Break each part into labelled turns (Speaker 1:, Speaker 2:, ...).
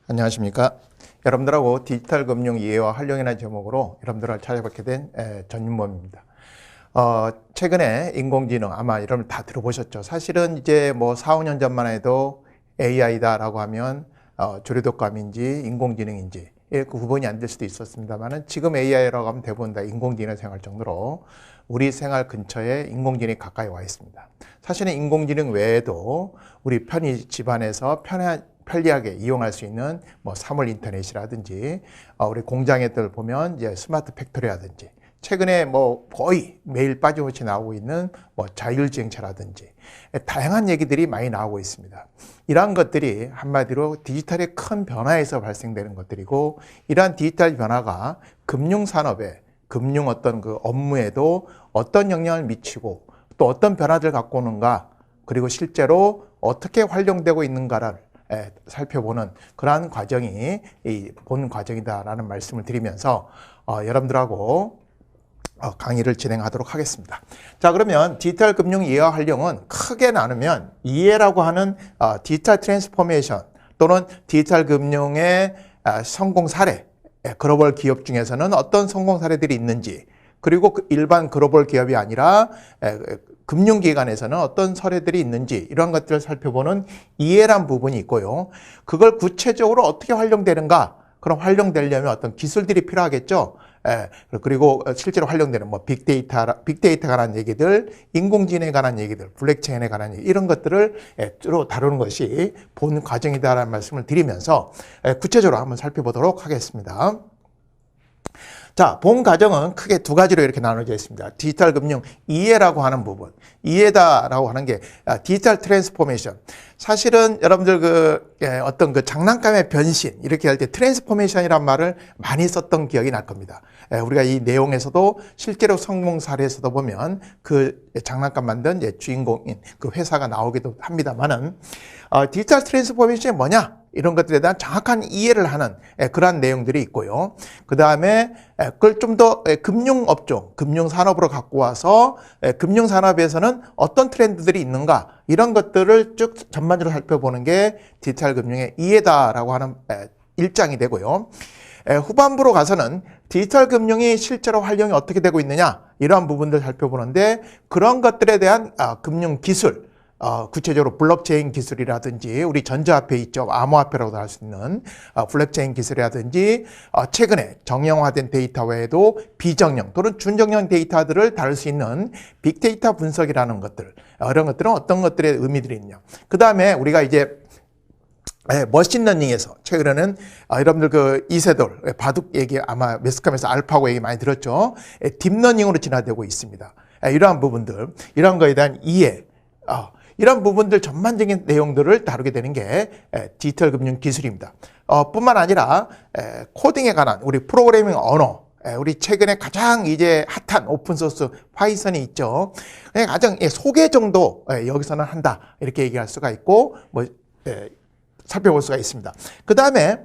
Speaker 1: 안녕하십니까. 여러분들하고 디지털 금융 이해와 활용이라는 제목으로 여러분들을 찾아뵙게 된 전윤범입니다. 최근에 인공지능 아마 여러분 다 들어보셨죠. 사실은 이제 뭐 4, 5년 전만 해도 AI다라고 하면 조류독감인지 인공지능인지 그 구분이 안 될 수도 있었습니다만은 지금 AI라고 하면 대부분 다 인공지능 생활 정도로 우리 생활 근처에 인공지능이 가까이 와 있습니다. 사실은 인공지능 외에도 우리 편의 집안에서 편리하게 이용할 수 있는 뭐 사물 인터넷이라든지 우리 공장에들 보면 이제 스마트 팩토리라든지 최근에 뭐 거의 매일 빠짐없이 나오고 있는 뭐 자율주행차라든지 다양한 얘기들이 많이 나오고 있습니다. 이러한 것들이 한마디로 디지털의 큰 변화에서 발생되는 것들이고 이러한 디지털 변화가 금융산업에 금융 어떤 그 업무에도 어떤 영향을 미치고 또 어떤 변화들을 갖고 오는가 그리고 실제로 어떻게 활용되고 있는가를 살펴보는 그러한 과정이 본 과정이다라는 말씀을 드리면서 여러분들하고 강의를 진행하도록 하겠습니다. 자, 그러면 디지털 금융 이해와 활용은 크게 나누면 이해라고 하는 디지털 트랜스포메이션 또는 디지털 금융의 성공 사례, 글로벌 기업 중에서는 어떤 성공 사례들이 있는지 그리고 일반 글로벌 기업이 아니라 금융기관에서는 어떤 사례들이 있는지 이러한 것들을 살펴보는 이해란 부분이 있고요. 그걸 구체적으로 어떻게 활용되는가? 그럼 활용되려면 어떤 기술들이 필요하겠죠. 그리고 실제로 활용되는 뭐 빅데이터에 관한 얘기들, 인공지능에 관한 얘기들, 블록체인에 관한 얘기 이런 것들을 주로 다루는 것이 본 과정이다라는 말씀을 드리면서 구체적으로 한번 살펴보도록 하겠습니다. 자, 본 과정은 크게 두 가지로 이렇게 나눠져 있습니다. 디지털 금융 이해라고 하는 부분. 이해다라고 하는 게 디지털 트랜스포메이션. 사실은 여러분들 어떤 그 장난감의 변신 이렇게 할 때 트랜스포메이션이란 말을 많이 썼던 기억이 날 겁니다. 우리가 이 내용에서도 실제로 성공 사례에서도 보면 그 장난감 만든 주인공인 그 회사가 나오기도 합니다만은 디지털 트랜스포메이션이 뭐냐? 이런 것들에 대한 정확한 이해를 하는 그러한 내용들이 있고요. 그 다음에 그걸 좀 더 금융업종, 금융산업으로 갖고 와서 금융산업에서는 어떤 트렌드들이 있는가 이런 것들을 쭉 전반적으로 살펴보는 게 디지털 금융의 이해다라고 하는 일장이 되고요. 후반부로 가서는 디지털 금융이 실제로 활용이 어떻게 되고 있느냐 이러한 부분들 살펴보는데 그런 것들에 대한 금융 기술 구체적으로 블록체인 기술이라든지 우리 전자화폐 있죠. 암호화폐라고도 할 수 있는 블록체인 기술이라든지 최근에 정형화된 데이터 외에도 비정형 또는 준정형 데이터들을 다룰 수 있는 빅데이터 분석이라는 것들 이런 것들은 어떤 것들의 의미들이 있냐. 그 다음에 우리가 이제 머신러닝에서 최근에는 여러분들 그 이세돌 바둑 얘기 아마 매스컴에서 알파고 얘기 많이 들었죠. 딥러닝으로 진화되고 있습니다. 이러한 부분들 이런 거에 대한 이해 이런 부분들 전반적인 내용들을 다루게 되는 게 디지털 금융 기술입니다. 뿐만 아니라 코딩에 관한 우리 프로그래밍 언어 우리 최근에 가장 이제 핫한 오픈소스 파이썬이 있죠. 가장 소개 정도 여기서는 한다 이렇게 얘기할 수가 있고 뭐 살펴볼 수가 있습니다. 그 다음에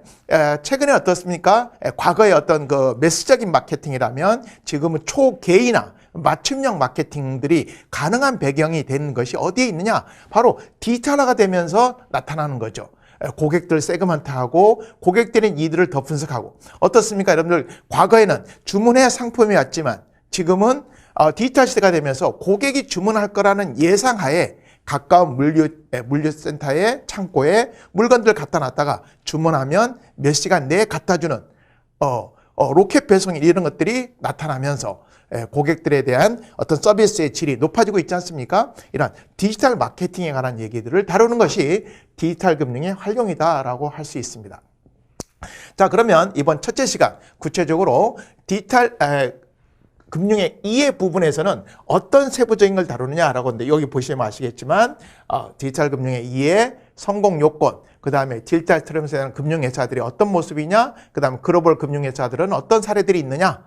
Speaker 1: 최근에 어떻습니까? 과거의 어떤 그 매스적인 마케팅이라면 지금은 초개인화 맞춤형 마케팅들이 가능한 배경이 되는 것이 어디에 있느냐? 바로 디지털화가 되면서 나타나는 거죠. 고객들 세그먼트하고 고객들의 니드를 더 분석하고 어떻습니까? 여러분들 과거에는 주문해 상품이 왔지만 지금은 디지털 시대가 되면서 고객이 주문할 거라는 예상하에 가까운 물류센터에 창고에 물건들을 갖다 놨다가 주문하면 몇 시간 내에 갖다 주는 로켓 배송 이런 것들이 나타나면서 고객들에 대한 어떤 서비스의 질이 높아지고 있지 않습니까? 이런 디지털 마케팅에 관한 얘기들을 다루는 것이 디지털 금융의 활용이다라고 할 수 있습니다. 자, 그러면 이번 첫째 시간 구체적으로 디지털 금융의 이해 부분에서는 어떤 세부적인 걸 다루느냐라고 하는데 여기 보시면 아시겠지만 디지털 금융의 이해, 성공 요건, 그 다음에 디지털 트랜스포메이션에 대한 금융회사들이 어떤 모습이냐, 그 다음에 글로벌 금융회사들은 어떤 사례들이 있느냐,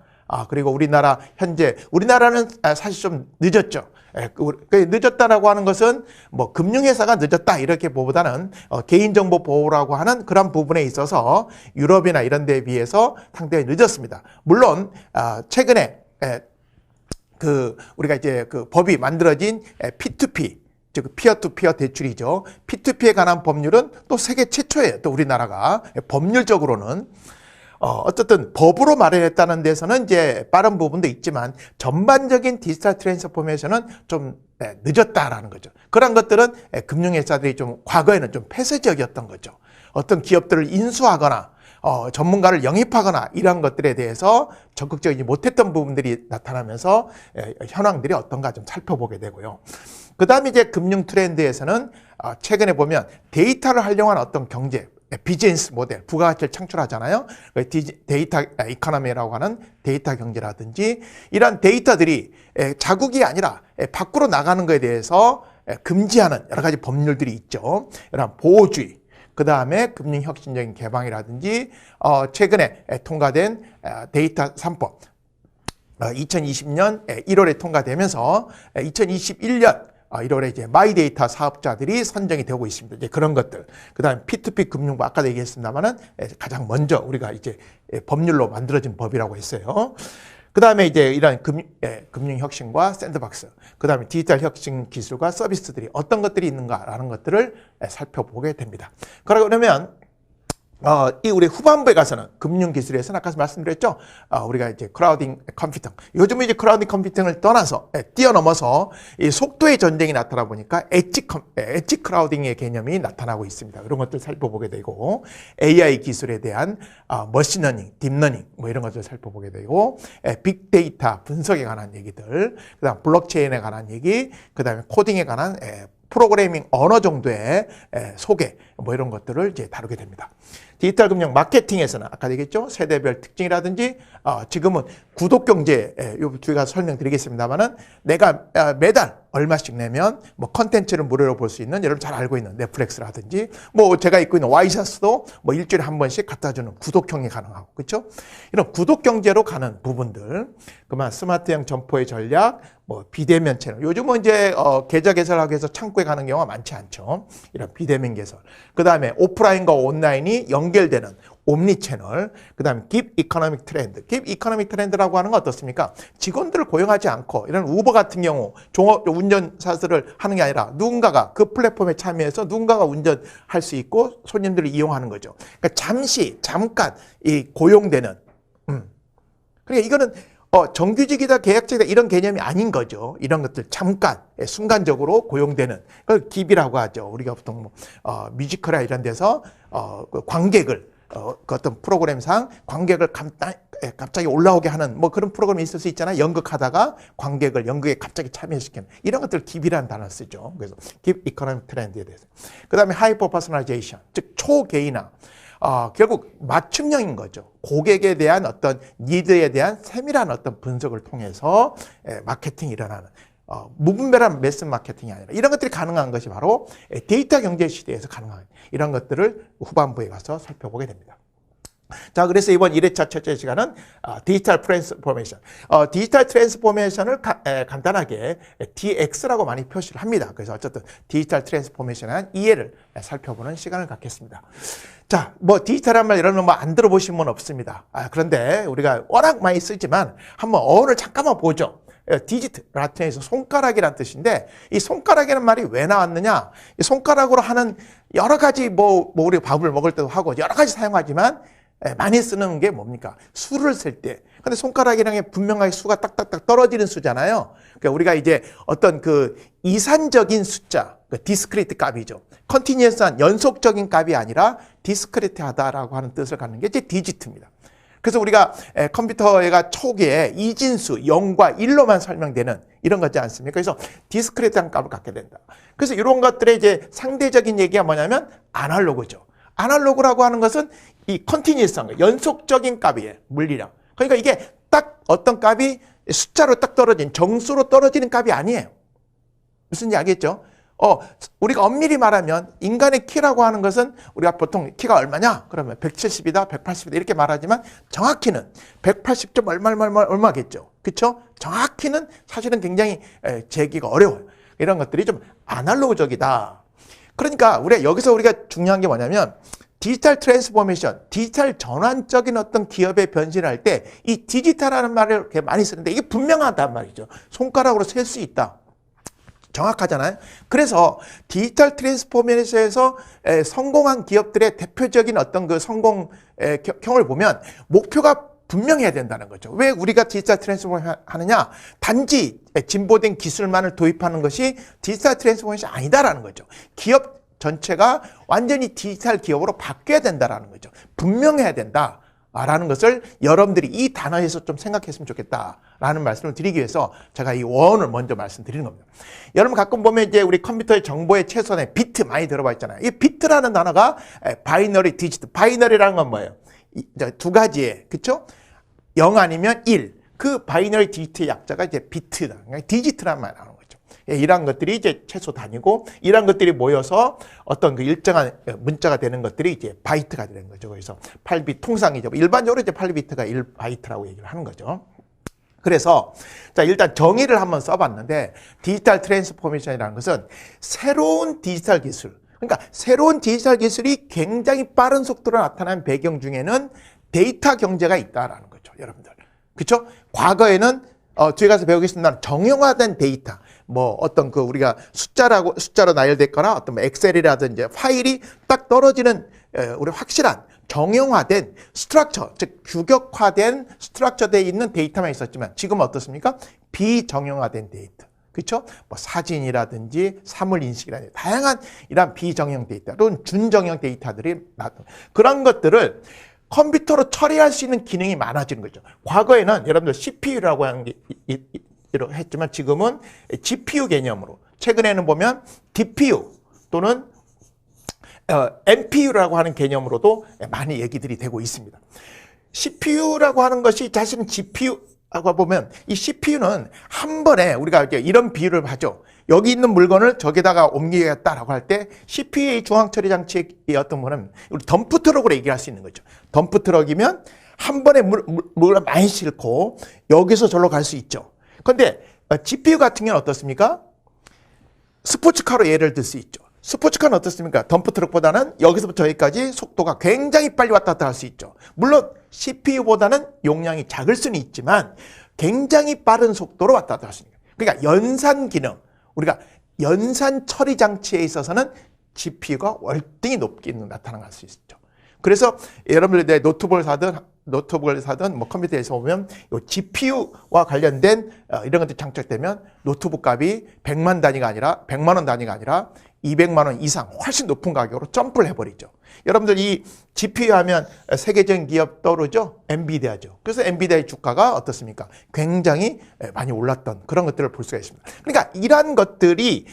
Speaker 1: 그리고 우리나라는 사실 좀 늦었죠. 늦었다라고 하는 것은 뭐 금융회사가 늦었다 이렇게 보보다는 개인정보 보호라고 하는 그런 부분에 있어서 유럽이나 이런 데에 비해서 상당히 늦었습니다. 물론 우리가 이제 그 법이 만들어진 P2P 즉 피어 투 피어 대출이죠. P2P에 관한 법률은 또 세계 최초예요. 또 우리나라가 법률적으로는 어쨌든 법으로 마련했다는 데서는 이제 빠른 부분도 있지만 전반적인 디지털 트랜스포메이션은 좀 늦었다라는 거죠. 그런 것들은 금융회사들이 좀 과거에는 좀 폐쇄적이었던 거죠. 어떤 기업들을 인수하거나 전문가를 영입하거나 이런 것들에 대해서 적극적이지 못했던 부분들이 나타나면서 현황들이 어떤가 좀 살펴보게 되고요. 그 다음에 이제 금융 트렌드에서는 최근에 보면 데이터를 활용한 어떤 경제, 비즈니스 모델, 부가가치를 창출하잖아요. 데이터 이코노미라고 하는 데이터 경제라든지 이런 데이터들이 자국이 아니라 밖으로 나가는 것에 대해서 금지하는 여러 가지 법률들이 있죠. 이런 보호주의, 그 다음에 금융혁신적인 개방이라든지 최근에 통과된 데이터 3법 2020년 1월에 통과되면서 2021년 1월에 이제 마이데이터 사업자들이 선정이 되고 있습니다. 이제 그런 것들. 그 다음에 P2P 금융부 아까도 얘기했습니다만은 가장 먼저 우리가 이제 법률로 만들어진 법이라고 했어요. 그 다음에 이제 이런 금융혁신과 샌드박스, 그 다음에 디지털 혁신 기술과 서비스들이 어떤 것들이 있는가라는 것들을 살펴보게 됩니다. 그러면 이 우리 후반부에 가서는 금융기술에서는 아까 말씀드렸죠. 우리가 이제 크라우딩 컴퓨팅. 요즘은 이제 크라우딩 컴퓨팅을 떠나서, 뛰어넘어서 이 속도의 전쟁이 나타나 보니까 엣지 크라우딩의 개념이 나타나고 있습니다. 이런 것들 살펴보게 되고, AI 기술에 대한 머신러닝, 딥러닝, 뭐 이런 것들 살펴보게 되고, 빅데이터 분석에 관한 얘기들, 그 다음 블록체인에 관한 얘기, 그 다음에 코딩에 관한 프로그래밍 언어 정도의 소개, 뭐 이런 것들을 이제 다루게 됩니다. 디지털 금융 마케팅에서는 아까 얘기했죠. 세대별 특징이라든지 지금은 구독 경제, 요 뒤가 설명드리겠습니다만은 내가 매달 얼마씩 내면 뭐 컨텐츠를 무료로 볼 수 있는 여러분 잘 알고 있는 넷플릭스라든지 뭐 제가 입고 있는 와이셔츠도 뭐 일주일에 한 번씩 갖다 주는 구독형이 가능하고 그렇죠? 이런 구독 경제로 가는 부분들, 그만 스마트형 점포의 전략, 뭐 비대면 채널. 요즘은 이제 계좌 개설하기 위해서 창구에 가는 경우가 많지 않죠. 이런 비대면 개설. 그 다음에 오프라인과 온라인이 연결되는 옴니 채널. 그 다음에 깁 이코노믹 트렌드. 깁 이코노믹 트렌드라고 하는 건 어떻습니까? 직원들을 고용하지 않고 이런 우버 같은 경우 종업 운전사들을 하는 게 아니라 누군가가 그 플랫폼에 참여해서 누군가가 운전할 수 있고 손님들을 이용하는 거죠. 그러니까 잠깐 이 고용되는. 그러니까 이거는 정규직이다 계약직이다 이런 개념이 아닌 거죠. 이런 것들 잠깐 순간적으로 고용되는 그걸 깁이라고 하죠. 우리가 보통 뮤지컬이나 이런 데서 그 관객을 그 어떤 프로그램상 관객을 갑자기 올라오게 하는 뭐 그런 프로그램이 있을 수 있잖아요. 연극하다가 관객을 연극에 갑자기 참여시키는 이런 것들 깁이라는 단어를 쓰죠. 그래서 깁 이코노믹 트렌드에 대해서. 그 다음에 하이퍼 퍼스널라이제이션, 즉 초개인화. 결국 맞춤형인 거죠. 고객에 대한 어떤 니드에 대한 세밀한 어떤 분석을 통해서 마케팅이 일어나는 무분별한 매스 마케팅이 아니라 이런 것들이 가능한 것이 바로 데이터 경제 시대에서 가능한 이런 것들을 후반부에 가서 살펴보게 됩니다. 자, 그래서 이번 1회차 첫째 시간은 디지털 트랜스포메이션. 디지털 트랜스포메이션을 간단하게 DX라고 많이 표시를 합니다. 그래서 어쨌든 디지털 트랜스포메이션에 대한 이해를 살펴보는 시간을 갖겠습니다. 자, 뭐 디지털한 말 이런 거 뭐 안 들어보신 분 없습니다. 그런데 우리가 워낙 많이 쓰지만 한번 어원을 잠깐만 보죠. 디지트, 라틴에서 손가락이란 뜻인데 이 손가락이라는 말이 왜 나왔느냐? 이 손가락으로 하는 여러 가지 뭐 우리 밥을 먹을 때도 하고 여러 가지 사용하지만 많이 쓰는 게 뭡니까? 수를 셀 때. 근데 손가락이라는 게 분명하게 수가 딱딱딱 떨어지는 수잖아요. 그러니까 우리가 이제 어떤 그 이산적인 숫자, 그 디스크리트 값이죠. 컨티뉴어스한 연속적인 값이 아니라 디스크리트하다라고 하는 뜻을 갖는 게 이제 디지트입니다. 그래서 우리가 컴퓨터가 초기에 이진수 0과 1로만 설명되는 이런 거지 않습니까? 그래서 디스크리트한 값을 갖게 된다. 그래서 이런 것들의 이제 상대적인 얘기가 뭐냐면 아날로그죠. 아날로그라고 하는 것은 이 컨티뉴어스한 거, 연속적인 값이에요. 물리량. 그러니까 이게 딱 어떤 값이 숫자로 딱 떨어진, 정수로 떨어지는 값이 아니에요. 무슨 이야기겠죠? 우리가 엄밀히 말하면 인간의 키라고 하는 것은 우리가 보통 키가 얼마냐? 그러면 170이다, 180이다 이렇게 말하지만 정확히는 180점 얼마겠죠? 그렇죠? 정확히는 사실은 굉장히 재기가 어려워요. 이런 것들이 좀 아날로그적이다. 그러니까 여기서 우리가 중요한 게 뭐냐면 디지털 트랜스포메이션, 디지털 전환적인 어떤 기업의 변신을 할 때 이 디지털이라는 말을 이렇게 많이 쓰는데 이게 분명하단 말이죠. 손가락으로 셀 수 있다. 정확하잖아요. 그래서 디지털 트랜스포메이션에서 성공한 기업들의 대표적인 어떤 그 성공 경을 보면 목표가 분명해야 된다는 거죠. 왜 우리가 디지털 트랜스포메이션 하느냐? 단지 진보된 기술만을 도입하는 것이 디지털 트랜스포메이션이 아니다라는 거죠. 기업 전체가 완전히 디지털 기업으로 바뀌어야 된다라는 거죠. 분명해야 된다. 라는 것을 여러분들이 이 단어에서 좀 생각했으면 좋겠다라는 말씀을 드리기 위해서 제가 이 원을 먼저 말씀드리는 겁니다. 여러분 가끔 보면 이제 우리 컴퓨터의 정보의 최소한의 비트 많이 들어봐 있잖아요. 이 비트라는 단어가 바이너리 디지트. 바이너리라는 건 뭐예요? 두 가지에, 그쵸? 0 아니면 1. 그 바이너리 디지트의 약자가 이제 비트다. 그러니까 디지트란 말이 나오는 거죠. 이러한 것들이 이제 최소 단위고, 이러한 것들이 모여서 어떤 그 일정한 문자가 되는 것들이 이제 바이트가 되는 거죠. 그래서 8비트 통상이죠. 일반적으로 이제 8비트가 1바이트라고 얘기를 하는 거죠. 그래서 자, 일단 정의를 한번 써봤는데, 디지털 트랜스포메이션이라는 것은 새로운 디지털 기술, 그러니까 새로운 디지털 기술이 굉장히 빠른 속도로 나타나는 배경 중에는 데이터 경제가 있다라는 거죠, 여러분들. 그렇죠? 과거에는 뒤에 가서 배우겠습니다. 정형화된 데이터, 뭐 어떤 그 우리가 숫자로 나열됐거나 어떤 뭐 엑셀이라든지 파일이 딱 떨어지는 우리 확실한 정형화된 스트럭처, 즉 규격화된 스트럭처되어 있는 데이터만 있었지만 지금은 어떻습니까? 비정형화된 데이터. 그렇죠? 뭐 사진이라든지 사물 인식이라든지 다양한 이런 비정형 데이터 또는 준정형 데이터들이 그런 것들을 컴퓨터로 처리할 수 있는 기능이 많아지는 거죠. 과거에는 여러분들 CPU라고 하는 게 했지만 지금은 GPU 개념으로, 최근에는 보면 DPU 또는 NPU라고 하는 개념으로도 많이 얘기들이 되고 있습니다. CPU라고 하는 것이 사실은 GPU라고 보면 이 CPU는 한 번에 우리가 이제 이런 비유를 하죠. 여기 있는 물건을 저기다가 옮기겠다라고 할 때 CPU의 중앙 처리 장치의 어떤 거는 우리 덤프 트럭으로 얘기할 수 있는 거죠. 덤프 트럭이면 한 번에 물을 많이 싣고 여기서 저로 갈 수 있죠. 그런데 GPU 같은 경우는 어떻습니까? 스포츠카로 예를 들 수 있죠. 스포츠카는 어떻습니까? 덤프 트럭보다는 여기서부터 여기까지 속도가 굉장히 빨리 왔다 갔다 할 수 있죠. 물론 CPU보다는 용량이 작을 수는 있지만 굉장히 빠른 속도로 왔다 갔다 할 수 있는 거예요. 그러니까 연산 기능, 우리가 연산 처리 장치에 있어서는 GPU가 월등히 높게 나타날 수 있죠. 그래서 여러분들 노트북을 사든 뭐 컴퓨터에서 보면 이 GPU와 관련된 이런 것들이 장착되면 노트북 값이 100만 단위가 아니라 100만 원 단위가 아니라 200만 원 이상 훨씬 높은 가격으로 점프를 해버리죠. 여러분들 이 GPU 하면 세계적인 기업 떠오르죠? 엔비디아죠. 그래서 엔비디아의 주가가 어떻습니까? 굉장히 많이 올랐던 그런 것들을 볼 수가 있습니다. 그러니까 이러한 것들이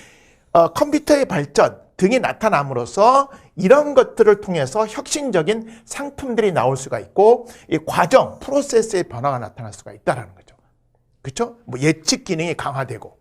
Speaker 1: 컴퓨터의 발전 등이 나타남으로써 이런 것들을 통해서 혁신적인 상품들이 나올 수가 있고 이 과정, 프로세스의 변화가 나타날 수가 있다는 거죠. 그렇죠? 뭐 예측 기능이 강화되고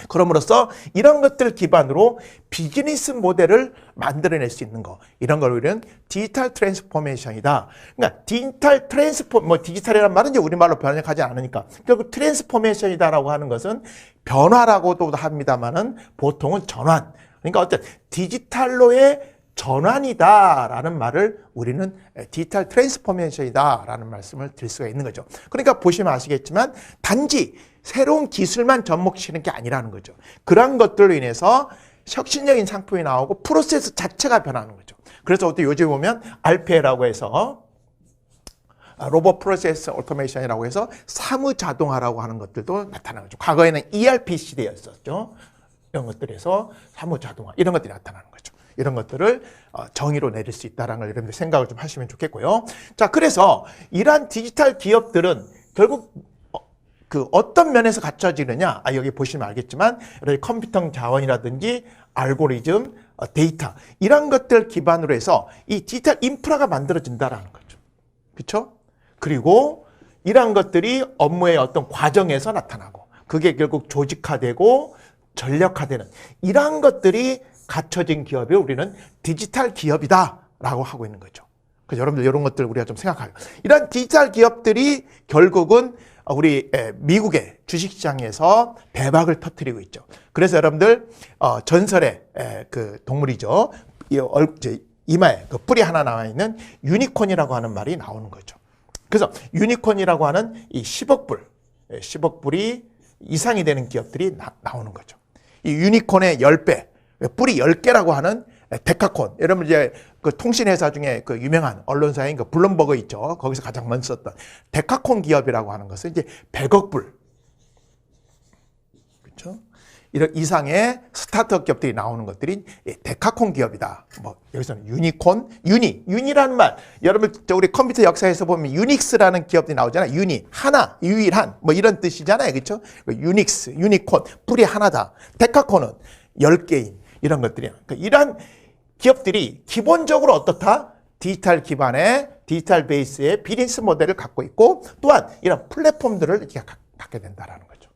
Speaker 1: 그럼으로써 이런 것들 기반으로 비즈니스 모델을 만들어낼 수 있는 거, 이런 걸 우리는 디지털 트랜스포메이션이다. 그러니까 디지털이라는 말은 이제 우리말로 번역하지 않으니까 결국 트랜스포메이션이다라고 하는 것은 변화라고도 합니다만은 보통은 전환. 그러니까 어떤 디지털로의 전환이다라는 말을 우리는 디지털 트랜스포메이션이다라는 말씀을 드릴 수가 있는 거죠. 그러니까 보시면 아시겠지만 단지 새로운 기술만 접목시키는 게 아니라는 거죠. 그런 것들로 인해서 혁신적인 상품이 나오고 프로세스 자체가 변하는 거죠. 그래서 어때 요즘 보면 RPA라고 해서 로봇 프로세스 오토메이션이라고 해서 사무 자동화라고 하는 것들도 나타나는 거죠. 과거에는 ERP 시대였었죠. 이런 것들에서 사무 자동화 이런 것들이 나타나는 거죠. 이런 것들을 정의로 내릴 수 있다는 걸 여러분들 생각을 좀 하시면 좋겠고요. 자, 그래서 이러한 디지털 기업들은 결국 그 어떤 면에서 갖춰지느냐? 여기 보시면 알겠지만 컴퓨터 자원이라든지 알고리즘, 데이터 이런 것들 기반으로 해서 이 디지털 인프라가 만들어진다라는 거죠. 그렇죠? 그리고 이러한 것들이 업무의 어떤 과정에서 나타나고 그게 결국 조직화되고 전략화되는 이러한 것들이 갖춰진 기업이 우리는 디지털 기업이다라고 하고 있는 거죠. 그래서 여러분들 이런 것들 우리가 좀 생각하고 이런 디지털 기업들이 결국은 우리 미국의 주식시장에서 대박을 터뜨리고 있죠. 그래서 여러분들 전설의 그 동물이죠. 이마에 그 뿔이 하나 나와 있는 유니콘이라고 하는 말이 나오는 거죠. 그래서 유니콘이라고 하는 이 10억 불이 이상이 되는 기업들이 나오는 거죠. 이 유니콘의 10배, 뿔이 10개라고 하는 데카콘. 여러분 이제 그 통신회사 중에 그 유명한 언론사인 그 블룸버그 있죠. 거기서 가장 먼저 썼던 데카콘 기업이라고 하는 것은 이제 100억 불. 그렇죠? 이런 이상의 스타트업 기업들이 나오는 것들이 데카콘 기업이다. 뭐 여기서는 유니콘, 유니라는 말. 여러분 우리 컴퓨터 역사에서 보면 유닉스라는 기업들이 나오잖아요. 유니, 하나, 유일한 뭐 이런 뜻이잖아요. 그렇죠? 유닉스, 유니콘, 뿔이 하나다. 데카콘은 10개인 이런 것들이야. 그러니까 이런 기업들이 기본적으로 어떻다? 디지털 기반의 디지털 베이스의 비즈니스 모델을 갖고 있고 또한 이런 플랫폼들을 이렇게 갖게 된다라는 거죠.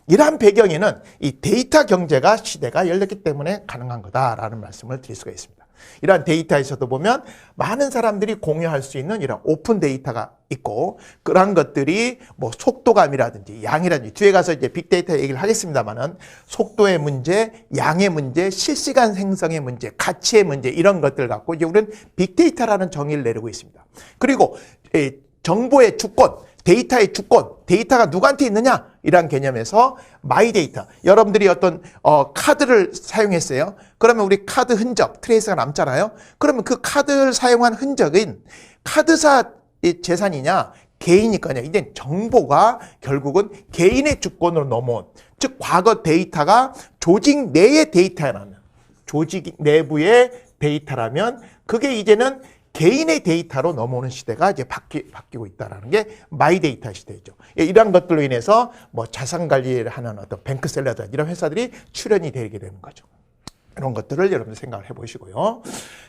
Speaker 1: 이러한 배경에는 이 데이터 경제가 시대가 열렸기 때문에 가능한 거다라는 말씀을 드릴 수가 있습니다. 이러한 데이터에서도 보면 많은 사람들이 공유할 수 있는 이런 오픈 데이터가 있고 그러한 것들이 뭐 속도감이라든지 양이라든지 뒤에 가서 이제 빅데이터 얘기를 하겠습니다만은 속도의 문제, 양의 문제, 실시간 생성의 문제, 가치의 문제 이런 것들 갖고 이제 우리는 빅데이터라는 정의를 내리고 있습니다. 그리고 정보의 주권, 데이터의 주권, 데이터가 누구한테 있느냐? 이런 개념에서 마이 데이터. 여러분들이 어떤 카드를 사용했어요. 그러면 우리 카드 흔적, 트레이스가 남잖아요. 그러면 그 카드를 사용한 흔적은 카드사 재산이냐? 개인이 거냐? 이제 정보가 결국은 개인의 주권으로 넘어온, 즉 과거 데이터가 조직 내의 데이터라면, 조직 내부의 데이터라면 그게 이제는 개인의 데이터로 넘어오는 시대가 이제 바뀌고 있다는 게 마이 데이터 시대죠. 이러한 것들로 인해서 뭐 자산 관리를 하는 어떤 뱅크셀러들 이런 회사들이 출현이 되게 되는 거죠. 이런 것들을 여러분 생각을 해보시고요.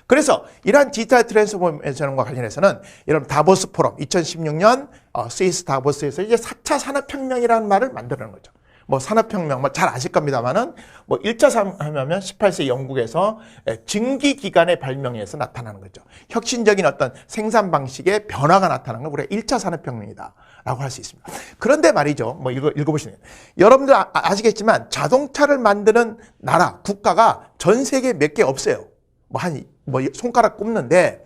Speaker 1: 그래서 이러한 디지털 트랜스포메이션과 관련해서는 여러분 다보스 포럼 2016년 스위스 다보스에서 이제 4차 산업혁명이라는 말을 만드는 거죠. 뭐 산업혁명, 뭐 잘 아실 겁니다만은 뭐 1차 산업혁명은 18세 영국에서 증기기관의 발명에서 나타나는 거죠. 혁신적인 어떤 생산 방식의 변화가 나타나는 걸 우리가 1차 산업혁명이다 라고 할 수 있습니다. 그런데 말이죠. 뭐 읽어보시면 여러분들 아시겠지만 자동차를 만드는 나라, 국가가 전 세계에 몇 개 없어요. 뭐 손가락 꼽는데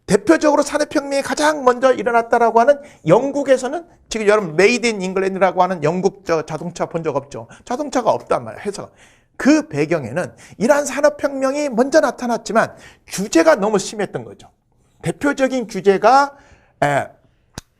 Speaker 1: 대표적으로 산업혁명이 가장 먼저 일어났다라고 하는 영국에서는 지금 여러분 메이드 인 잉글랜드라고 하는 영국 자동차 본 적 없죠. 자동차가 없단 말이에요. 회사가. 그 배경에는 이러한 산업혁명이 먼저 나타났지만 규제가 너무 심했던 거죠. 대표적인 규제가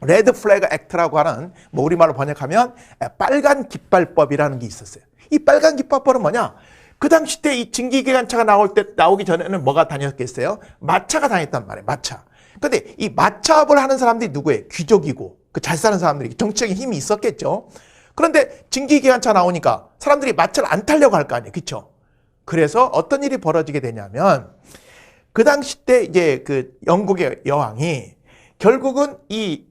Speaker 1: 레드 플래그 액트라고 하는 뭐 우리말로 번역하면 빨간 깃발법이라는 게 있었어요. 이 빨간 깃발법은 뭐냐? 그 당시 때 이 증기기관차가 나오기 전에는 뭐가 다녔겠어요? 마차가 다녔단 말이에요. 마차. 근데 이 마차업을 하는 사람들이 누구예요? 귀족이고 그 잘 사는 사람들이 정치적인 힘이 있었겠죠. 그런데 증기기관차 나오니까 사람들이 마차를 안 타려고 할 거 아니에요. 그렇죠? 그래서 어떤 일이 벌어지게 되냐면 그 당시 때 이제 그 영국의 여왕이 결국은 이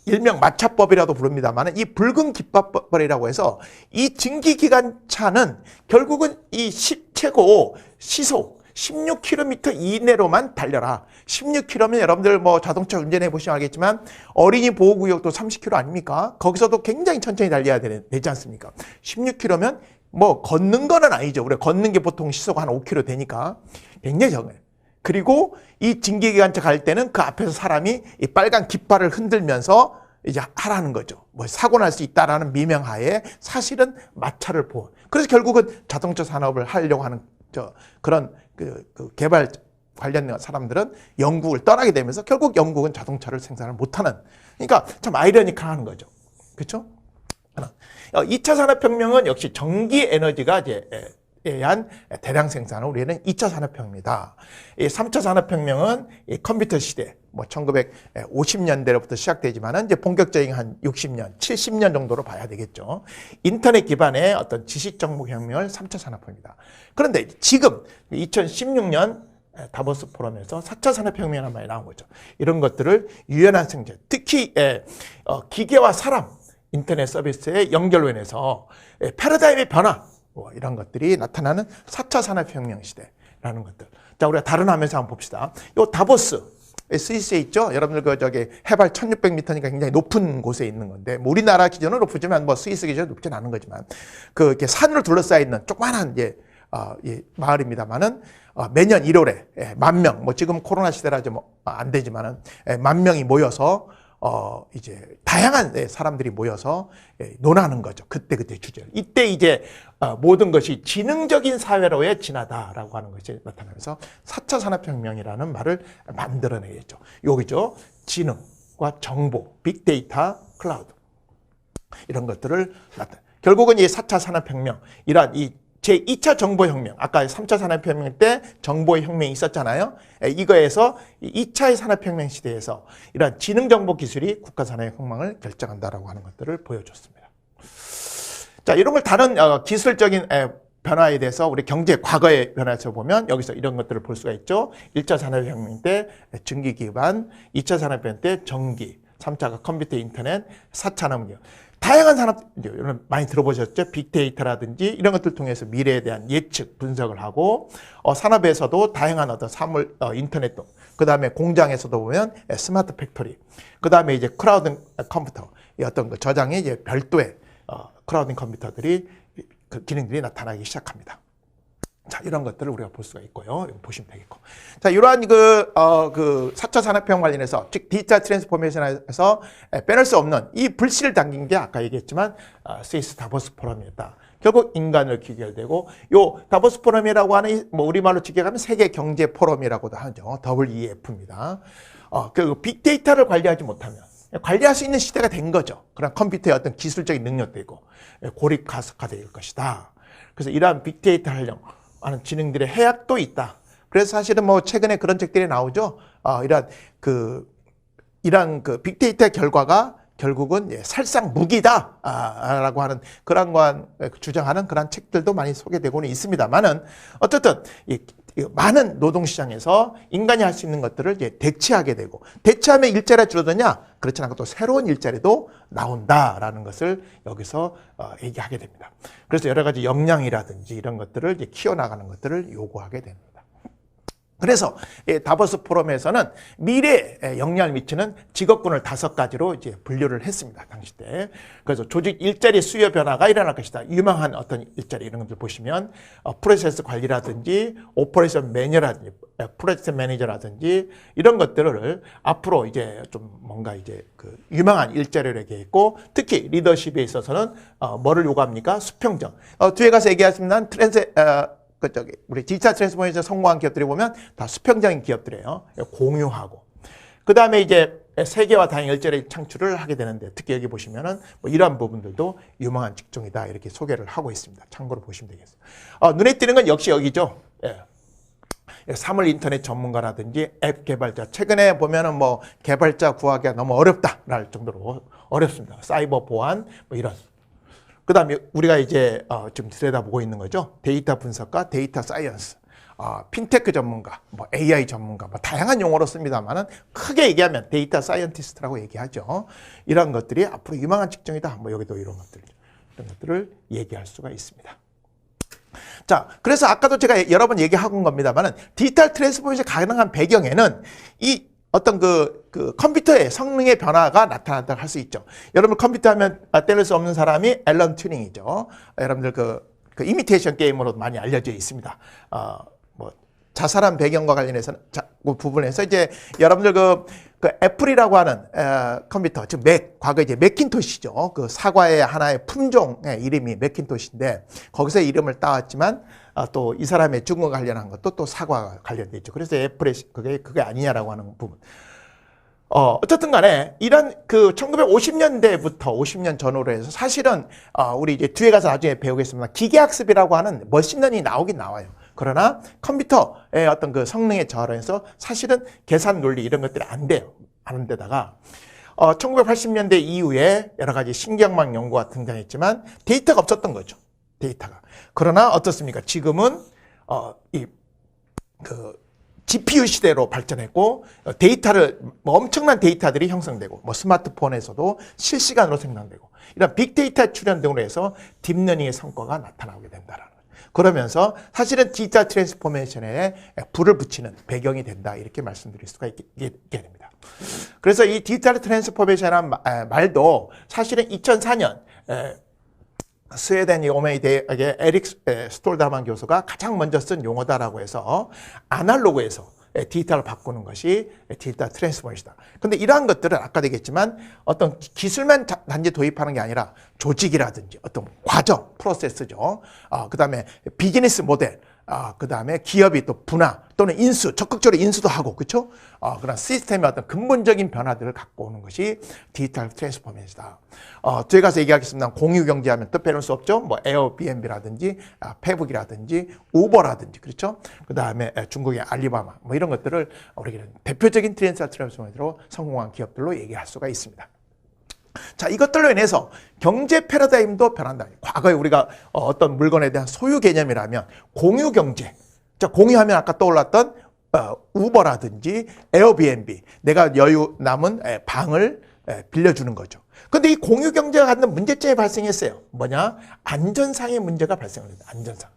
Speaker 1: 일명 마차법이라도 부릅니다만 이 붉은 깃발법이라고 해서 이 증기기관차는 결국은 이 최고 시속 16km 이내로만 달려라. 16km면 여러분들 뭐 자동차 운전해 보시면 알겠지만 어린이 보호구역도 30km 아닙니까? 거기서도 굉장히 천천히 달려야 되지 않습니까? 16km면 뭐 걷는 거는 아니죠. 우리가 걷는 게 보통 시속 한 5km 되니까 굉장히 적어요. 그리고 이 증기기관차 갈 때는 그 앞에서 사람이 이 빨간 깃발을 흔들면서 이제 하라는 거죠. 뭐 사고 날 수 있다라는 미명하에 사실은 마차를 보호. 그래서 결국은 자동차 산업을 하려고 하는 그런 그 개발 관련 사람들은 영국을 떠나게 되면서 결국 영국은 자동차를 생산을 못하는. 그러니까 참 아이러니컬한 거죠. 그렇죠? 2차 산업혁명은 역시 전기 에너지가 이제 의한 대량 생산을 우리는 2차 산업혁명이다. 이 3차 산업혁명은 이 컴퓨터 시대, 뭐 1950년대로부터 시작되지만은 이제 본격적인 한 60년, 70년 정도로 봐야 되겠죠. 인터넷 기반의 어떤 지식 정보 혁명을 3차 산업혁명이다. 그런데 지금 2016년 다보스 포럼에서 4차 산업혁명이라는 말이 나온 거죠. 이런 것들을 유연한 생존, 특히 기계와 사람 인터넷 서비스의 연결로 인해서 패러다임의 변화, 뭐 이런 것들이 나타나는 4차 산업혁명 시대라는 것들. 자, 우리가 다른 화면에서 한번 봅시다. 요 다보스, 스위스에 있죠? 여러분들 해발 1600m니까 굉장히 높은 곳에 있는 건데, 뭐 우리나라 기준은 높지만 뭐 스위스 기준은 높진 않은 거지만, 이렇게 산으로 둘러싸여 있는 조그만한 마을입니다만은, 매년 1월에 10,000명, 뭐 지금 코로나 시대라 좀 안 되지만은, 10,000명이 모여서 이제 다양한 사람들이 모여서 논하는 거죠. 그때그때 주제를. 이때 이제 모든 것이 지능적인 사회로의 진화다라고 하는 것이 나타나면서 4차 산업혁명이라는 말을 만들어내겠죠. 여기죠. 지능과 정보, 빅데이터, 클라우드. 이런 것들을 결국은 이 4차 산업혁명, 이러한 이 제2차 정보혁명, 아까 3차 산업혁명 때 정보의 혁명이 있었잖아요. 이거에서 2차의 산업혁명 시대에서 이러한 지능정보 기술이 국가산업의 혁명을 결정한다라고 하는 것들을 보여줬습니다. 자, 이런 걸 다른 기술적인 변화에 대해서 우리 경제 과거의 변화에서 보면 여기서 이런 것들을 볼 수가 있죠. 1차 산업혁명 때 전기 기반, 2차 산업혁명 때 전기, 3차가 컴퓨터 인터넷, 4차는 다양한 산업, 여러분 많이 들어보셨죠? 빅데이터라든지 이런 것들 통해서 미래에 대한 예측, 분석을 하고, 산업에서도 다양한 어떤 사물, 인터넷도, 그 다음에 공장에서도 보면 스마트 팩토리, 그 다음에 이제 크라우드 컴퓨터, 이 어떤 그 저장의 이제 별도의 크라우드 컴퓨터들이, 그 기능들이 나타나기 시작합니다. 자, 이런 것들을 우리가 볼 수가 있고요. 보시면 되겠고. 자, 이러한 그 4차 산업혁명 관련해서, 즉, 디지털 트랜스포메이션에서 빼놓을 수 없는 이 불씨를 당긴 게 아까 얘기했지만, 스위스 다보스 포럼이었다. 결국 인간을 귀결되고, 요 다보스 포럼이라고 하는, 뭐, 우리말로 직역하면 세계 경제 포럼이라고도 하죠. WEF입니다. 그 빅데이터를 관리하지 못하면, 관리할 수 있는 시대가 된 거죠. 그런 컴퓨터의 어떤 기술적인 능력도 있고, 고립가속화될 것이다. 그래서 이러한 빅데이터 활용, 하는 지능들의 해악도 있다. 그래서 사실은 뭐 최근에 그런 책들이 나오죠. 이러한 그 빅데이터 결과가 결국은 살상 무기다 라고 하는 그런 거 주장하는 그런 책들도 많이 소개되고는 있습니다만은 어쨌든 많은 노동시장에서 인간이 할 수 있는 것들을 이제 대체하게 되고, 대체하면 일자리가 줄어드냐? 그렇지 않고 또 새로운 일자리도 나온다라는 것을 여기서 얘기하게 됩니다. 그래서 여러 가지 역량이라든지 이런 것들을 이제 키워나가는 것들을 요구하게 됩니다. 그래서 다보스 포럼에서는 미래에 영향을 미치는 직업군을 5가지로 이제 분류를 했습니다. 당시 때. 그래서 조직 일자리 수요 변화가 일어날 것이다. 유망한 어떤 일자리 이런 것들 보시면 프로세스 관리라든지 오퍼레이션 매니저라든지 프로젝트 매니저라든지 이런 것들을 앞으로 이제 좀 뭔가 이제 그 유망한 일자리를 얘기했고, 특히 리더십에 있어서는 뭐를 요구합니까? 수평적. 뒤에 가서 얘기하시면 우리 디지털 트랜스포메이션 성공한 기업들이 보면 다 수평적인 기업들이에요. 공유하고. 그 다음에 이제 세계와 다양한 일자리 창출을 하게 되는데, 특히 여기 보시면은 뭐 이러한 부분들도 유망한 직종이다. 이렇게 소개를 하고 있습니다. 참고로 보시면 되겠어요. 눈에 띄는 건 역시 여기죠. 사물 인터넷 전문가라든지 앱 개발자. 최근에 보면은 뭐 개발자 구하기가 너무 어렵다랄 정도로 어렵습니다. 사이버 보안, 뭐 이런. 그 다음에 우리가 이제 좀 들여다보고 있는 거죠. 데이터 분석가, 데이터 사이언스, 핀테크 전문가, 뭐 AI 전문가, 뭐 다양한 용어로 씁니다만은 크게 얘기하면 데이터 사이언티스트라고 얘기하죠. 이런 것들이 앞으로 유망한 직종이다. 뭐 여기도 이런 것들을 얘기할 수가 있습니다. 자, 그래서 아까도 제가 여러 번 얘기하고 온 겁니다만은 디지털 트랜스포메이션이 가능한 배경에는 이 어떤 그 컴퓨터의 성능의 변화가 나타난다고 할 수 있죠. 여러분 컴퓨터 하면 떼낼 수 없는 사람이 앨런 튜링이죠. 여러분들 그 이미테이션 게임으로 많이 알려져 있습니다. 뭐 자살한 배경과 관련해서는 그 부분에서 이제 여러분들 그 애플이라고 하는 컴퓨터, 즉 맥, 과거 이제 맥킨토시죠. 그 사과의 하나의 품종의 이름이 맥킨토시인데 거기서 이름을 따왔지만 또 이 사람의 중국과 관련한 것도 또 사과가 관련돼 있죠. 그래서 애플의 그게 아니냐라고 하는 부분. 어쨌든 간에 이런 그 1950년대부터 50년 전후로 해서 사실은 우리 이제 뒤에 가서 나중에 배우겠습니다. 기계학습이라고 하는 머신러닝이 나오긴 나와요. 그러나 컴퓨터의 어떤 그 성능의 저하로해서 사실은 계산 논리 이런 것들이 안 돼요. 안 데다가 1980년대 이후에 여러 가지 신경망 연구가 등장했지만 데이터가 없었던 거죠. 데이터가. 그러나 어떻습니까? 지금은 GPU 시대로 발전했고 데이터를 엄청난 데이터들이 형성되고 스마트폰에서도 실시간으로 생성되고 이런 빅데이터 출현 등으로 해서 딥러닝의 성과가 나타나게 된다라는 거예요. 그러면서 사실은 디지털 트랜스포메이션에 불을 붙이는 배경이 된다 이렇게 말씀드릴 수가 있게 됩니다. 그래서 이 디지털 트랜스포메이션이라는 말도 사실은 2004년 스웨덴 오메이 대학의 에릭 스톨다만 교수가 가장 먼저 쓴 용어다라고 해서 아날로그에서 디지털로 바꾸는 것이 디지털 트랜스포메이션이다. 근데 이러한 것들은 아까도 얘기했지만 어떤 기술만 단지 도입하는 게 아니라 조직이라든지 어떤 과정, 프로세스죠. 그 다음에 비즈니스 모델, 그 다음에 기업이 또 분화 또는 인수, 적극적으로 인수도 하고, 그렇죠? 그런 시스템의 어떤 근본적인 변화들을 갖고 오는 것이 디지털 트랜스포메이션이다. 뒤에 가서 얘기하겠습니다. 공유 경제하면 또 빼놓을 수 없죠. 뭐 에어비앤비라든지, 페북이라든지, 우버라든지, 그렇죠? 그 다음에 중국의 알리바바, 뭐 이런 것들을 우리가 대표적인 디지털 트랜스포메이션으로 성공한 기업들로 얘기할 수가 있습니다. 자, 이것들로 인해서 경제 패러다임도 변한다. 과거에 우리가 어떤 물건에 대한 소유 개념이라면 공유 경제. 자, 공유하면 아까 떠올랐던 우버라든지 에어비앤비. 내가 여유 남은 방을 빌려주는 거죠. 근데 이 공유 경제가 갖는 문제점이 발생했어요. 뭐냐? 안전상의 문제가 발생합니다. 안전상.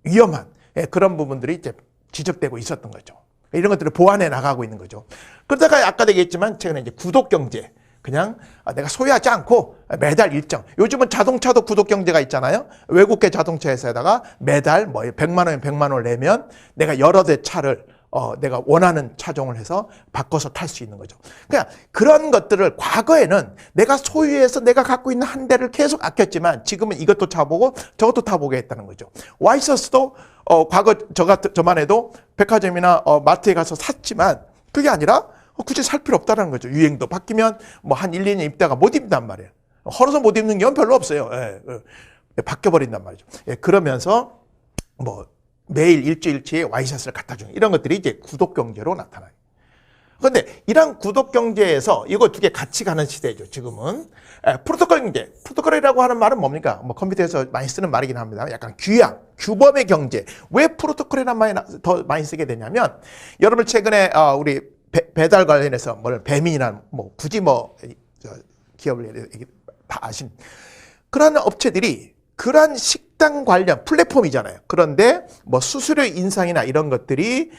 Speaker 1: 위험한 그런 부분들이 이제 지적되고 있었던 거죠. 이런 것들을 보완해 나가고 있는 거죠. 그러다가 아까도 얘기했지만 최근에 이제 구독 경제. 그냥 내가 소유하지 않고 매달 일정. 요즘은 자동차도 구독 경제가 있잖아요. 외국계 자동차 회사에다가 매달 뭐 100만 원이면 100만 원을 내면 내가 여러 대 차를 내가 원하는 차종을 해서 바꿔서 탈 수 있는 거죠. 그러니까 그런 것들을 과거에는 내가 소유해서 내가 갖고 있는 한 대를 계속 아꼈지만 지금은 이것도 타보고 저것도 타보게 했다는 거죠. 와이셔츠도 과거 저만 해도 백화점이나 마트에 가서 샀지만 그게 아니라 굳이 살 필요 없다는 거죠. 유행도 바뀌면 뭐 한 1, 2년 입다가 못 입는단 말이에요. 헐어서 못 입는 경우는 별로 없어요. 바뀌어버린단 말이죠. 그러면서 뭐 매일 일주일치의 와이셔츠를 갖다 주는 이런 것들이 이제 구독 경제로 나타나요. 그런데 이런 구독 경제에서 이거 두 개 같이 가는 시대죠. 지금은 프로토콜 경제. 프로토콜이라고 하는 말은 뭡니까? 뭐 컴퓨터에서 많이 쓰는 말이긴 합니다. 약간 규약, 규범의 경제. 왜 프로토콜이라는 말이 더 많이 쓰게 되냐면 여러분 최근에 우리 배달 관련해서 배민이나 뭐 굳이 기업을 다 아신 그런 업체들이 그런 식당 관련 플랫폼이잖아요. 그런데 뭐 수수료 인상이나 이런 것들이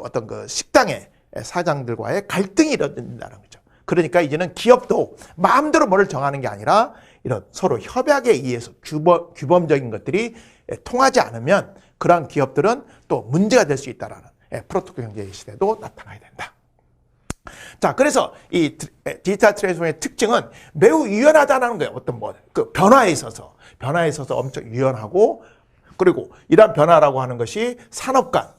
Speaker 1: 어떤 그 식당의 사장들과의 갈등이 일어난다는 거죠. 그러니까 이제는 기업도 마음대로 뭐를 정하는 게 아니라 이런 서로 협약에 의해서 규범적인 것들이 통하지 않으면 그러한 기업들은 또 문제가 될 수 있다라는 프로토콜 경제 시대도 나타나야 된다. 자, 그래서 이 디지털 트랜스포메이션의 특징은 매우 유연하다는 거예요. 어떤 그 변화에 있어서 엄청 유연하고 그리고 이러한 변화라고 하는 것이 산업 간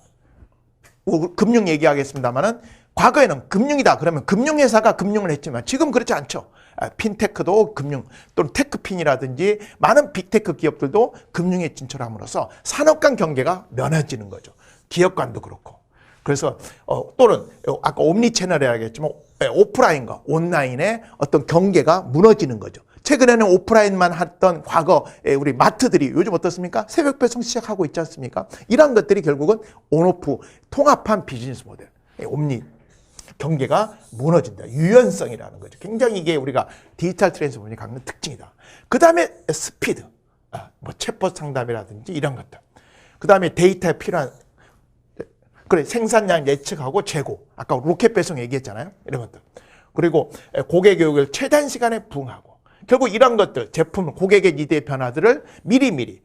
Speaker 1: 금융 얘기하겠습니다만은 과거에는 금융이다 그러면 금융회사가 금융을 했지만 지금 그렇지 않죠. 핀테크도 금융 또는 테크핀이라든지 많은 빅테크 기업들도 금융에 진출함으로써 산업 간 경계가 면해지는 거죠. 기업 간도 그렇고. 그래서 또는 아까 옴니 채널이라 하겠지만 오프라인과 온라인의 어떤 경계가 무너지는 거죠. 최근에는 오프라인만 했던 과거에 우리 마트들이 요즘 어떻습니까? 새벽 배송 시작하고 있지 않습니까? 이런 것들이 결국은 온오프 통합한 비즈니스 모델, 옴니 경계가 무너진다. 유연성이라는 거죠. 굉장히 이게 우리가 디지털 트랜스포메이션이 갖는 특징이다. 그 다음에 스피드, 뭐 챗봇 상담이라든지 이런 것들. 그 다음에 데이터에 필요한 생산량 예측하고 재고. 아까 로켓 배송 얘기했잖아요. 이런 것들. 그리고 고객 교육을 최단 시간에 부응하고. 결국 이런 것들, 제품, 고객의 니드의 변화들을 미리미리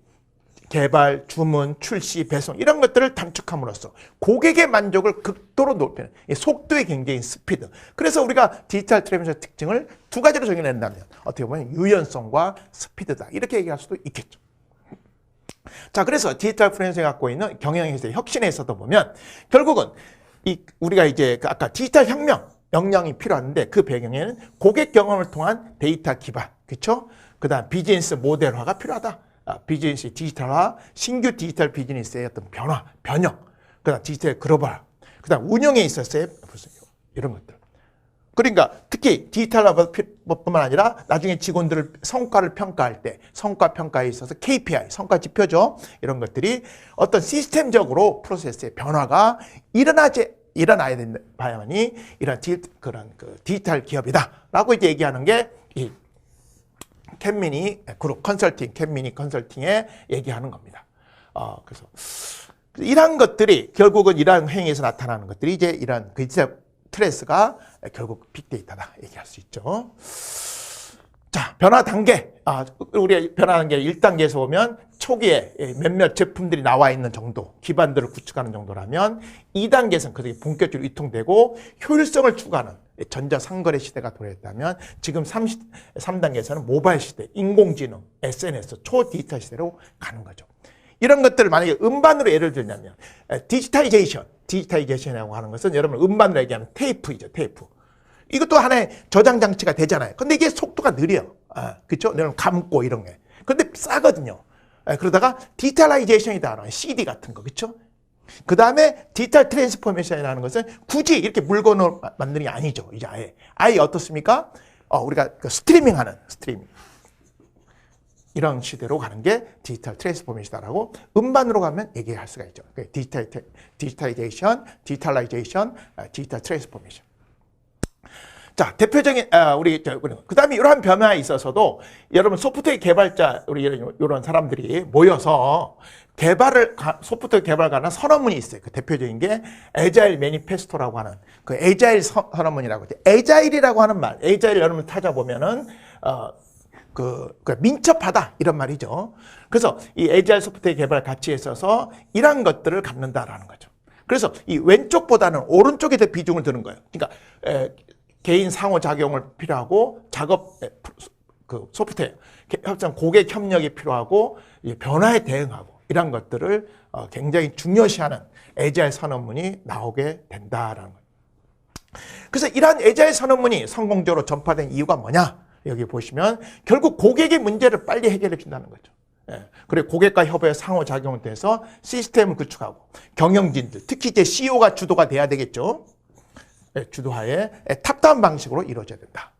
Speaker 1: 개발, 주문, 출시, 배송 이런 것들을 단축함으로써 고객의 만족을 극도로 높이는 속도의 경제인 스피드. 그래서 우리가 디지털 트랜스포메이션 특징을 두 가지로 정의낸다면 어떻게 보면 유연성과 스피드다. 이렇게 얘기할 수도 있겠죠. 자, 그래서 디지털 트랜스포메이션이 갖고 있는 경영에서의 혁신에 있어서 보면 결국은 우리가 이제 아까 디지털 혁명 역량이 필요한데 그 배경에는 고객 경험을 통한 데이터 기반, 그렇죠? 그다음 비즈니스 모델화가 필요하다. 비즈니스 디지털화, 신규 디지털 비즈니스의 어떤 변화, 변형, 그다음 디지털 글로벌, 그다음 운영에 있어서의 이런 것들. 그러니까 특히 디지털화뿐만 아니라 나중에 직원들을 성과를 평가할 때 성과 평가에 있어서 KPI, 성과 지표죠. 이런 것들이 어떤 시스템적으로 프로세스의 변화가 일어나야 봐야만이 이런 그런 디지털 기업이다라고 이제 얘기하는 게 이 캔미니 그룹 컨설팅, 캔미니 컨설팅에 얘기하는 겁니다. 그래서 이러한 것들이 결국은 이러한 행위에서 나타나는 것들이 이제 이런 디지털 트랜스가 결국 빅데이터다 얘기할 수 있죠. 자, 변화 단계. 우리 변화 단계 1단계에서 보면 초기에 몇몇 제품들이 나와 있는 정도, 기반들을 구축하는 정도라면 2단계에서는 그게 본격적으로 유통되고 효율성을 추구하는 전자상거래 시대가 도래했다면 지금 3단계에서는 모바일 시대, 인공지능, SNS, 초디지털 시대로 가는 거죠. 이런 것들을 만약에 음반으로 예를 들냐면 디지타이제이션이라고 하는 것은 여러분 음반으로 얘기하면 테이프이죠. 테이프. 이것도 하나의 저장 장치가 되잖아요. 근데 이게 속도가 느려. 그렇죠? 여러분 감고 이런 게. 근데 싸거든요. 그러다가 디지털라이제이션이다. CD 같은 거. 그렇죠? 그 다음에 디지털 트랜스포메이션이라는 것은 굳이 이렇게 물건을 만드는 게 아니죠. 이제 아예 어떻습니까? 우리가 스트리밍. 이런 시대로 가는 게 디지털 트랜스포메이션이라고 음반으로 가면 얘기할 수가 있죠. 디지털라이제이션, 디지털 트랜스포메이션. 자, 대표적인 그다음에 이러한 변화에 있어서도 여러분 소프트웨어 개발자 우리 이런 사람들이 모여서 소프트웨어 개발가는 선언문이 있어요. 그 대표적인 게 에자일 매니페스토라고 하는 그 에자일 선언문이라고 있죠. 에자일이라고 하는 말, 에자일 여러분 찾아보면은 민첩하다 이런 말이죠. 그래서 이 에자일 소프트웨어 개발 가치에 있어서 이러한 것들을 갖는다라는 거죠. 그래서 이 왼쪽보다는 오른쪽에 더 비중을 두는 거예요. 그러니까 개인 상호작용을 필요하고 작업 소프트웨어 협상 고객 협력이 필요하고 변화에 대응하고 이런 것들을 굉장히 중요시하는 에자일 선언문이 나오게 된다라는 거예요. 그래서 이러한 에자일 선언문이 성공적으로 전파된 이유가 뭐냐? 여기 보시면 결국 고객의 문제를 빨리 해결해 준다는 거죠. 그리고 고객과 협업의 상호작용을 통해서 시스템을 구축하고 경영진들, 특히 이제 CEO가 주도가 돼야 되겠죠. 주도하에 탑다운 방식으로 이루어져야 된다.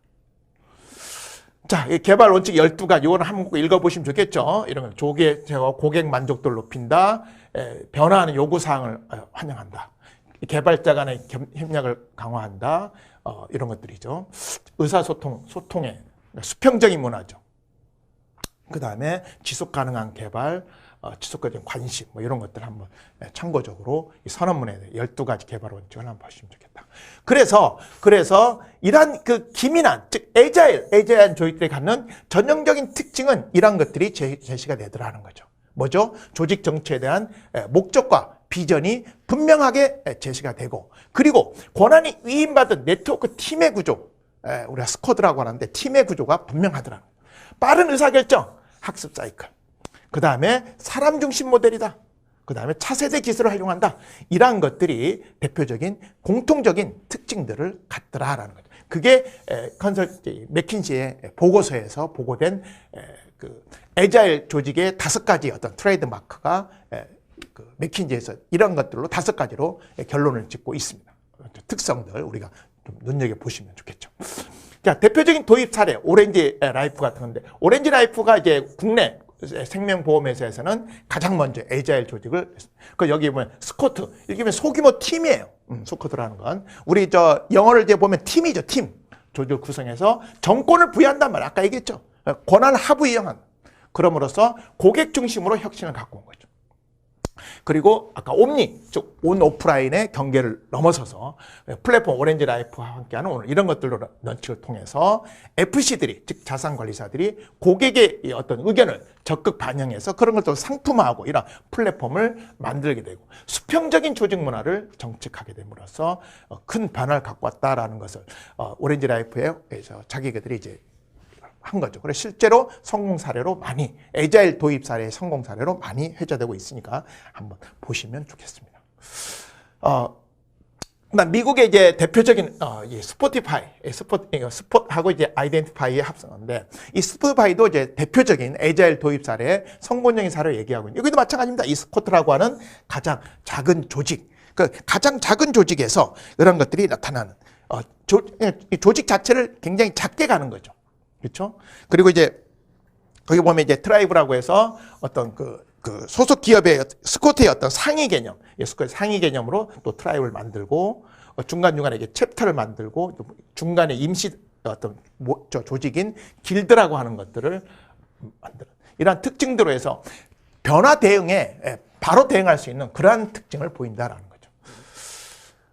Speaker 1: 자, 이 개발 원칙 12가지, 이거는 한번 읽어보시면 좋겠죠. 이런 건 고객 만족도를 높인다, 변화하는 요구사항을 환영한다, 개발자 간의 협력을 강화한다, 이런 것들이죠. 소통의 수평적인 문화죠. 그 다음에 지속 가능한 개발, 지속적인 관심, 이런 것들 한번 참고적으로 이 선언문에 12가지 개발 원칙을 한번 보시면 좋겠다. 그래서 이러한 기민한, 즉 에자일한 조직들이 갖는 전형적인 특징은 이런 것들이 제시가 되더라는 거죠. 뭐죠? 조직 정치에 대한 목적과 비전이 분명하게 제시가 되고, 그리고 권한이 위임받은 네트워크 팀의 구조, 우리가 스쿼드라고 하는데 팀의 구조가 분명하더라는 거예요. 빠른 의사결정, 학습 사이클. 그 다음에 사람 중심 모델이다. 그 다음에 차세대 기술을 활용한다. 이러한 것들이 대표적인 공통적인 특징들을 갖더라라는 거죠. 그게 맥킨시의 보고서에서 보고된 에자일 조직의 5가지 어떤 트레이드 마크가 맥킨지에서 이런 것들로 5가지로 결론을 짓고 있습니다. 특성들 우리가 좀 눈여겨보시면 좋겠죠. 자, 대표적인 도입 사례, 오렌지 라이프 같은 건데, 오렌지 라이프가 이제 국내 생명보험회사에서는 가장 먼저 에자일 조직을, 여기 보면 스쿼트, 이렇게 보면 소규모 팀이에요. 스쿼트라는 건. 우리 영어를 이제 보면 팀이죠, 팀. 조직을 구성해서 정권을 부여한단 말이에요. 아까 얘기했죠. 권한 하부 이용한. 그럼으로써 고객 중심으로 혁신을 갖고 온 거죠. 그리고 아까 옴니, 즉 온 오프라인의 경계를 넘어서서 플랫폼 오렌지 라이프와 함께하는 오늘 이런 것들로 런칭을 통해서 FC들이, 즉 자산관리사들이 고객의 어떤 의견을 적극 반영해서 그런 것도 상품화하고 이런 플랫폼을 만들게 되고 수평적인 조직 문화를 정책하게 됨으로써 큰 변화를 갖고 왔다라는 것을 오렌지 라이프에서 자기들이 이제 한 거죠. 그래서 실제로 성공 사례로 많이, 에자일 도입 사례의 성공 사례로 많이 회자되고 있으니까 한번 보시면 좋겠습니다. 미국의 이제 대표적인 스포티파이, 스폿하고 이제 아이덴티파이의 합성인데, 이 스포티파이도 이제 대표적인 에자일 도입 사례의 성공적인 사례를 얘기하고 있는데, 여기도 마찬가지입니다. 이 스폿이라고 하는 가장 작은 조직, 가장 작은 조직에서 이런 것들이 나타나는 조직 자체를 굉장히 작게 가는 거죠. 그렇죠? 그리고 이제 거기 보면 이제 트라이브라고 해서 어떤 소속 기업의 스쿼트의 어떤 상위 개념, 스쿼트 상위 개념으로 또 트라이브를 만들고 중간중간에 이게 챕터를 만들고 또 중간에 임시 어떤 조직인 길드라고 하는 것들을 만드는 이러한 특징들로 해서 변화 대응에 바로 대응할 수 있는 그러한 특징을 보인다라는 거죠.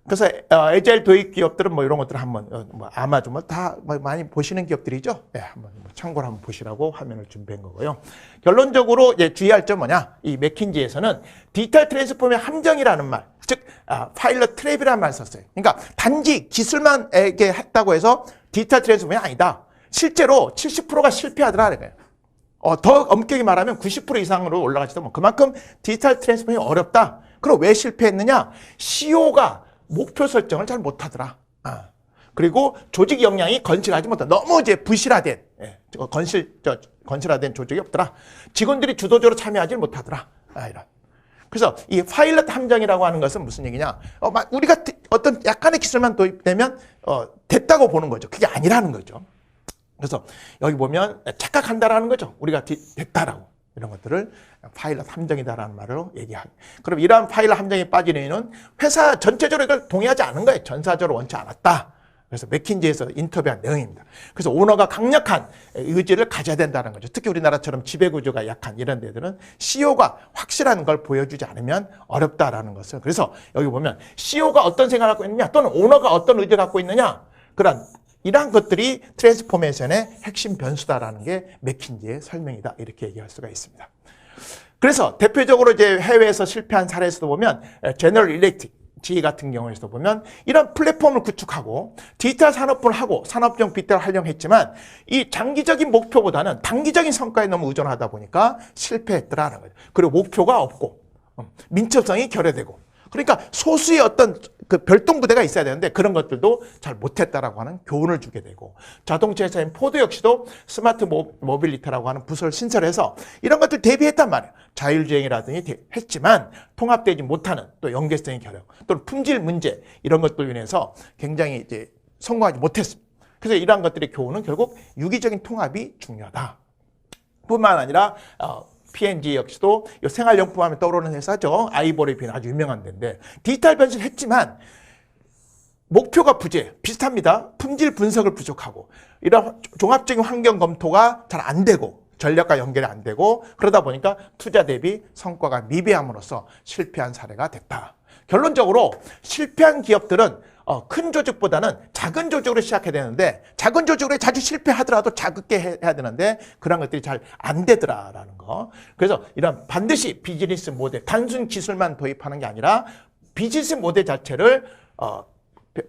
Speaker 1: 그래서 에자일 도입 기업들은 뭐 이런 것들을 한번 뭐 아마존 다 많이 보시는 기업들이죠. 예, 한번 참고로 한번 보시라고 화면을 준비한 거고요. 결론적으로 주의할 점 뭐냐? 이 맥킨지에서는 디지털 트랜스폼의 함정이라는 말, 즉 파일럿 트랩이라는 말 썼어요. 그러니까 단지 기술만 했다고 해서 디지털 트랜스폼이 아니다. 실제로 70%가 실패하더라 그래요. 더 엄격히 말하면 90% 이상으로 올라가지도 뭐 그만큼 디지털 트랜스폼이 어렵다. 그럼 왜 실패했느냐? CEO가 목표 설정을 잘 못하더라. 그리고 조직 역량이 건실하지 못하다. 너무 이제 부실화된, 건실화된 조직이 없더라. 직원들이 주도적으로 참여하지 못하더라. 이런. 그래서 이 파일럿 함정이라고 하는 것은 무슨 얘기냐? 우리가 어떤 약간의 기술만 도입되면 됐다고 보는 거죠. 그게 아니라는 거죠. 그래서 여기 보면 착각한다라는 거죠. 우리가 됐다라고. 이런 것들을 파일럿 함정이다라는 말로 얘기하고. 그럼 이러한 파일럿 함정에 빠진 이유는 회사 전체적으로 이걸 동의하지 않은 거예요. 전사적으로 원치 않았다. 그래서 맥킨지에서 인터뷰한 내용입니다. 그래서 오너가 강력한 의지를 가져야 된다는 거죠. 특히 우리나라처럼 지배구조가 약한 이런 데들은 CEO가 확실한 걸 보여주지 않으면 어렵다라는 것을. 그래서 여기 보면 CEO가 어떤 생각을 갖고 있느냐 또는 오너가 어떤 의지를 갖고 있느냐 이러한 것들이 트랜스포메이션의 핵심 변수다라는 게 맥킨지의 설명이다. 이렇게 얘기할 수가 있습니다. 그래서 대표적으로 이제 해외에서 실패한 사례에서도 보면 제너럴 일렉트릭 GE 같은 경우에서도 보면 이런 플랫폼을 구축하고 디지털 산업분을 하고 산업용 빅데이터를 활용했지만 이 장기적인 목표보다는 단기적인 성과에 너무 의존하다 보니까 실패했더라는 거죠. 그리고 목표가 없고 민첩성이 결여되고 그러니까 소수의 어떤 그 별동 부대가 있어야 되는데 그런 것들도 잘 못했다라고 하는 교훈을 주게 되고 자동차 회사인 포드 역시도 스마트 모빌리티라고 하는 부서를 신설해서 이런 것들 대비했단 말이에요. 자율주행이라든지 했지만 통합되지 못하는 또 연계성의 결여 또는 품질 문제 이런 것들로 인해서 굉장히 이제 성공하지 못했습니다. 그래서 이러한 것들의 교훈은 결국 유기적인 통합이 중요하다. 뿐만 아니라 P&G 역시도 생활용품 하면 떠오르는 회사죠. 아이보리빈 아주 유명한 데인데 디지털 변신했지만 목표가 비슷합니다. 품질 분석을 부족하고 이런 종합적인 환경 검토가 잘 안 되고 전략과 연결이 안 되고 그러다 보니까 투자 대비 성과가 미비함으로써 실패한 사례가 됐다. 결론적으로 실패한 기업들은 큰 조직보다는 작은 조직으로 시작해야 되는데 작은 조직으로 자주 실패하더라도 작게 해야 되는데 그런 것들이 잘 안 되더라라는 거. 그래서 이런 반드시 비즈니스 모델, 단순 기술만 도입하는 게 아니라 비즈니스 모델 자체를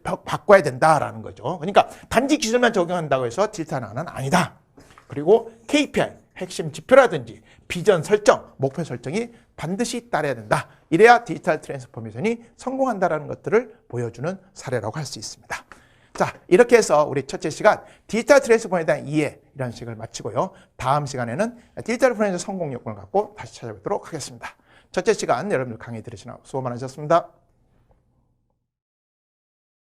Speaker 1: 바꿔야 된다라는 거죠. 그러니까 단지 기술만 적용한다고 해서 디지털화는 아니다. 그리고 KPI, 핵심 지표라든지 비전 설정, 목표 설정이 반드시 따라야 된다. 이래야 디지털 트랜스포메이션이 성공한다는 것들을 보여주는 사례라고 할 수 있습니다. 자, 이렇게 해서 우리 첫째 시간 디지털 트랜스포메이션에 대한 이해 이런 시간을 마치고요. 다음 시간에는 디지털 트랜스포메이션 성공 요건을 갖고 다시 찾아뵙도록 하겠습니다. 첫째 시간 여러분들 강의 들으시느라 수고 많으셨습니다.